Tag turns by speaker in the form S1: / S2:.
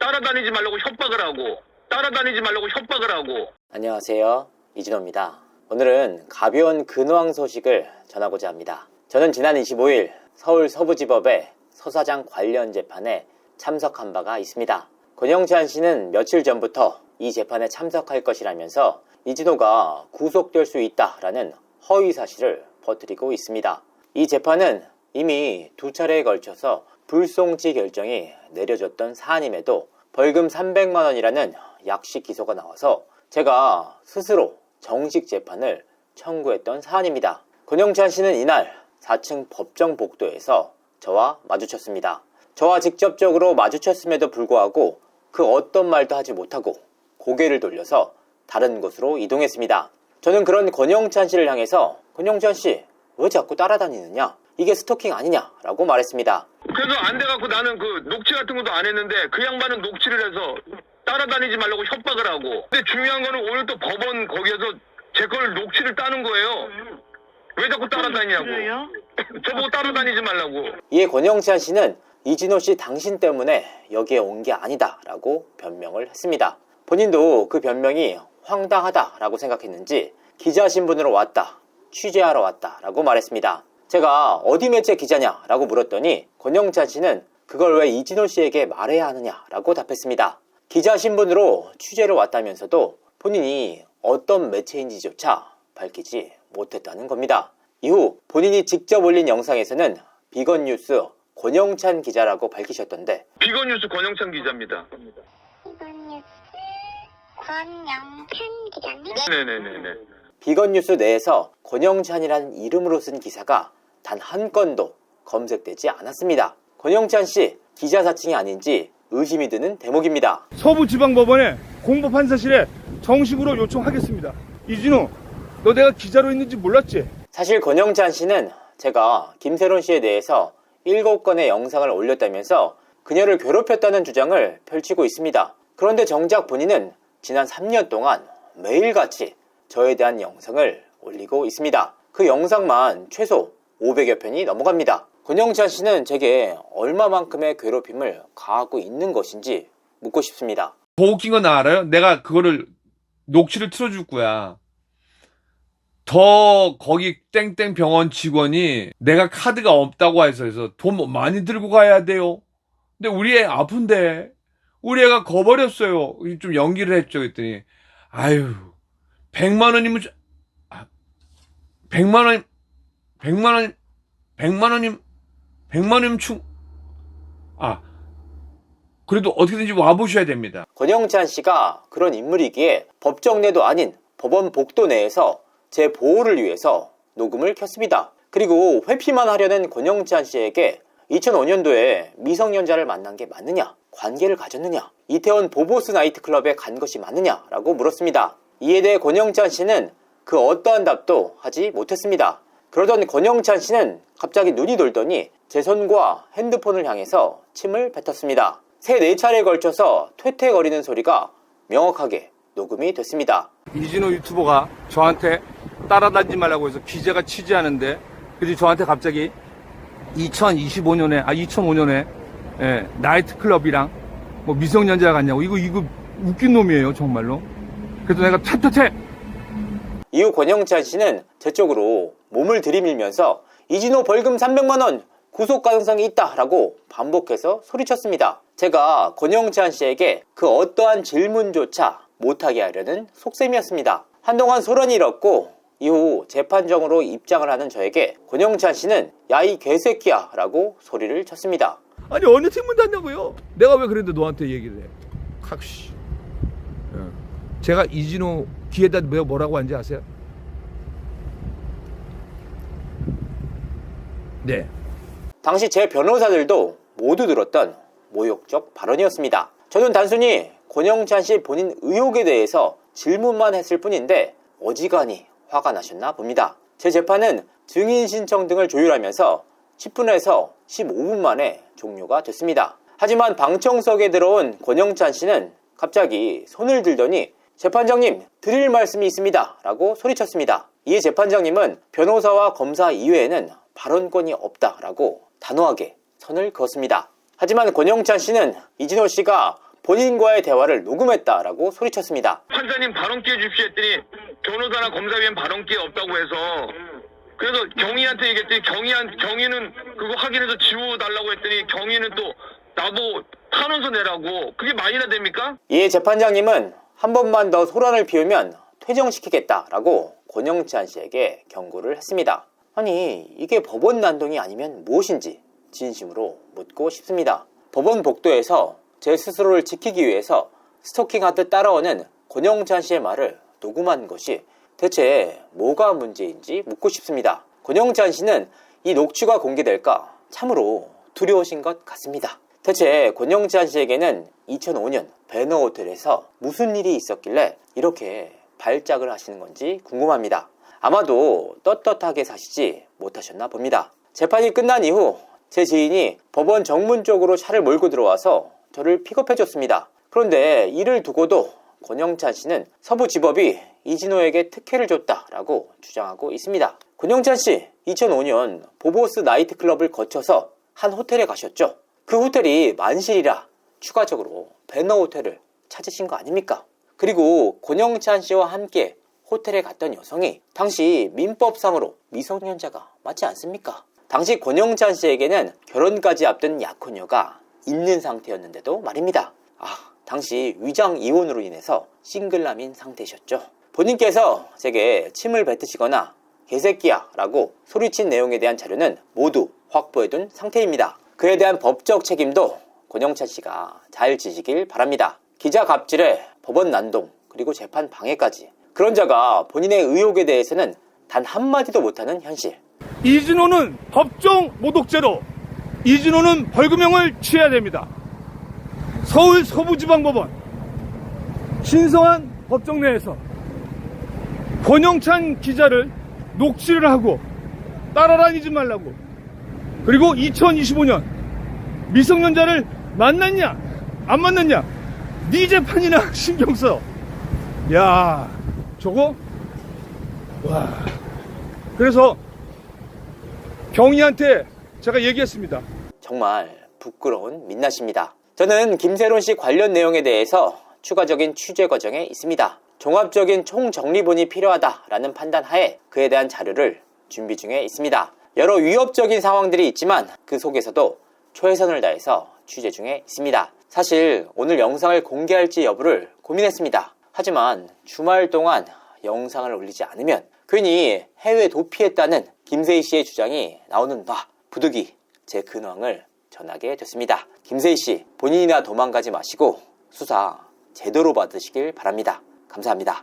S1: 따라다니지 말라고 협박을 하고 따라다니지 말라고 협박을 하고.
S2: 안녕하세요, 이진호입니다. 오늘은 가벼운 근황 소식을 전하고자 합니다. 저는 지난 25일 서울 서부지법의 서사장 관련 재판에 참석한 바가 있습니다. 권영찬 씨는 며칠 전부터 이 재판에 참석할 것이라면서 이진호가 구속될 수 있다라는 허위 사실을 퍼뜨리고 있습니다. 이 재판은 이미 2차례에 걸쳐서 불송치 결정이 내려졌던 사안임에도 벌금 300만 원이라는 약식 기소가 나와서 제가 스스로 정식 재판을 청구했던 사안입니다. 권영찬 씨는 이날 4층 법정 복도에서 저와 마주쳤습니다. 저와 직접적으로 마주쳤음에도 불구하고 그 어떤 말도 하지 못하고 고개를 돌려서 다른 곳으로 이동했습니다. 저는 그런 권영찬 씨를 향해서 권영찬 씨, 왜 자꾸 따라다니느냐? 이게 스토킹 아니냐? 라고 말했습니다.
S1: 그래서 안 돼갖고 나는 그 녹취 같은 것도 안 했는데 그 양반은 녹취를 해서 따라다니지 말라고 협박을 하고. 근데 중요한 거는 오늘 또 법원 거기에서 제 걸 녹취를 따는 거예요. 왜 자꾸 따라다니냐고. 저보고 따라다니지 말라고.
S2: 이에 권영찬 씨는 이진호 씨 당신 때문에 여기에 온 게 아니다 라고 변명을 했습니다. 본인도 그 변명이 황당하다 라고 생각했는지 기자 신분으로 왔다, 취재하러 왔다 라고 말했습니다. 제가 어디 매체 기자냐 라고 물었더니 권영찬 씨는 그걸 왜 이진호 씨에게 말해야 하느냐 라고 답했습니다. 기자 신분으로 취재를 왔다면서도 본인이 어떤 매체인지조차 밝히지 못했다는 겁니다. 이후 본인이 직접 올린 영상에서는 비건뉴스 권영찬 기자라고 밝히셨던데,
S1: 비건뉴스 권영찬 기자입니다.
S3: 비건뉴스 권영찬 기자님?
S1: 네네네네.
S2: 비건뉴스 내에서 권영찬이라는 이름으로 쓴 기사가 단 한 건도 검색되지 않았습니다. 권영찬 씨 기자 사칭이 아닌지 의심이 드는 대목입니다.
S4: 서부지방법원에 공보판사실에 정식으로 요청하겠습니다. 이진호, 너 내가 기자로 있는지 몰랐지?
S2: 사실 권영찬 씨는 제가 김세론 씨에 대해서 7건의 영상을 올렸다면서 그녀를 괴롭혔다는 주장을 펼치고 있습니다. 그런데 정작 본인은 지난 3년 동안 매일같이 저에 대한 영상을 올리고 있습니다. 그 영상만 최소 500여 편이 넘어갑니다. 권영찬 씨는 제게 얼마만큼의 괴롭힘을 가하고 있는 것인지 묻고 싶습니다.
S5: 더 웃긴 건 알아요? 내가 그거를 녹취를 틀어줄 거야. 더 거기 땡땡 병원 직원이 내가 카드가 없다고 해서 돈 많이 들고 가야 돼요. 근데 우리 애 아픈데 우리 애가 거버렸어요. 좀 연기를 했죠. 그랬더니 아유 100만 원이면 100만 원이면 그래도 어떻게든지 와보셔야 됩니다.
S2: 권영찬 씨가 그런 인물이기에 법정 내도 아닌 법원 복도 내에서 제 보호를 위해서 녹음을 켰습니다. 그리고 회피만 하려는 권영찬 씨에게 2005년도에 미성년자를 만난 게 맞느냐? 관계를 가졌느냐? 이태원 보보스 나이트클럽에 간 것이 맞느냐? 라고 물었습니다. 이에 대해 권영찬 씨는 그 어떠한 답도 하지 못했습니다. 그러던 권영찬 씨는 갑자기 눈이 돌더니 제 손과 핸드폰을 향해서 침을 뱉었습니다. 3-4차례에 걸쳐서 퇴퇴거리는 소리가 명확하게 녹음이 됐습니다.
S4: 이진호 유튜버가 저한테 따라다니지 말라고 해서 기자가 취재하는데, 그래서 저한테 갑자기 2005년에 나이트클럽이랑 뭐 미성년자가 갔냐고. 이거 웃긴 놈이에요 정말로. 그래서 내가 퇴퇴퇴.
S2: 이후 권영찬 씨는 제 쪽으로 몸을 들이밀면서 이진호 벌금 300만 원 구속 가능성이 있다라고 반복해서 소리쳤습니다. 제가 권영찬 씨에게 그 어떠한 질문조차 못하게 하려는 속셈이었습니다. 한동안 소란이 일었고 이후 재판정으로 입장을 하는 저에게 권영찬 씨는 야 이 개새끼야 라고 소리를 쳤습니다.
S4: 아니 어느 팀문 닫냐고요? 내가 왜 그랬는데 너한테 얘기를 해? 칵씨. 제가 이진호 귀에다 뭐라고 하는지 아세요? 네.
S2: 당시 제 변호사들도 모두 들었던 모욕적 발언이었습니다. 저는 단순히 권영찬 씨 본인 의혹에 대해서 질문만 했을 뿐인데 어지간히 화가 나셨나 봅니다. 제 재판은 증인 신청 등을 조율하면서 10분에서 15분 만에 종료가 됐습니다. 하지만 방청석에 들어온 권영찬 씨는 갑자기 손을 들더니 재판장님 드릴 말씀이 있습니다 라고 소리쳤습니다. 이에 재판장님은 변호사와 검사 이외에는 발언권이 없다라고 단호하게 선을 그었습니다. 하지만 권영찬 씨는 이진호 씨가 본인과의 대화를 녹음했다라고 소리쳤습니다.
S1: 판사님 발언 기회 주십시오 했더니 변호사나 검사위원 발언 기회 없다고 해서 그래서 경위한테 얘기했더니 경위는 그거 확인해서 지워달라고 했더니 경위는 또 나보고 탄원서 내라고. 그게 말이나 됩니까?
S2: 이에 재판장님은 한 번만 더 소란을 피우면 퇴정시키겠다라고 권영찬 씨에게 경고를 했습니다. 아니 이게 법원 난동이 아니면 무엇인지 진심으로 묻고 싶습니다. 법원 복도에서 제 스스로를 지키기 위해서 스토킹하듯 따라오는 권영찬 씨의 말을 녹음한 것이 대체 뭐가 문제인지 묻고 싶습니다. 권영찬 씨는 이 녹취가 공개될까 참으로 두려우신 것 같습니다. 대체 권영찬 씨에게는 2005년 배너호텔에서 무슨 일이 있었길래 이렇게 발작을 하시는 건지 궁금합니다. 아마도 떳떳하게 사시지 못하셨나 봅니다. 재판이 끝난 이후 제 지인이 법원 정문 쪽으로 차를 몰고 들어와서 저를 픽업해줬습니다. 그런데 이를 두고도 권영찬 씨는 서부지법이 이진호에게 특혜를 줬다라고 주장하고 있습니다. 권영찬 씨 2005년 보보스 나이트클럽을 거쳐서 한 호텔에 가셨죠. 그 호텔이 만실이라 추가적으로 배너호텔을 찾으신 거 아닙니까? 그리고 권영찬 씨와 함께 호텔에 갔던 여성이 당시 민법상으로 미성년자가 맞지 않습니까? 당시 권영찬 씨에게는 결혼까지 앞둔 약혼녀가 있는 상태였는데도 말입니다. 당시 위장 이혼으로 인해서 싱글남인 상태셨죠. 본인께서 제게 침을 뱉으시거나 개새끼야 라고 소리친 내용에 대한 자료는 모두 확보해둔 상태입니다. 그에 대한 법적 책임도 권영찬 씨가 잘 지시길 바랍니다. 기자 갑질에 법원 난동 그리고 재판 방해까지 그런 자가 본인의 의혹에 대해서는 단 한마디도 못하는 현실.
S4: 이진호는 법정 모독죄로 이진호는 벌금형을 취해야 됩니다. 서울 서부지방법원 신성한 법정 내에서 권영찬 기자를 녹취를 하고 따라다니지 말라고, 그리고 2025년 미성년자를 만났냐 안 만났냐 네 재판이나 신경 써. 야 저거 와. 그래서 경위한테 제가 얘기했습니다.
S2: 정말 부끄러운 민낯입니다. 저는 김세론 씨 관련 내용에 대해서 추가적인 취재 과정에 있습니다. 종합적인 총정리본이 필요하다라는 판단하에 그에 대한 자료를 준비 중에 있습니다. 여러 위협적인 상황들이 있지만 그 속에서도 최선을 다해서 취재 중에 있습니다. 사실 오늘 영상을 공개할지 여부를 고민했습니다. 하지만 주말 동안 영상을 올리지 않으면 괜히 해외 도피했다는 김세희 씨의 주장이 나오는 바 부득이 제 근황을 전하게 됐습니다. 김세희 씨 본인이나 도망가지 마시고 수사 제대로 받으시길 바랍니다. 감사합니다.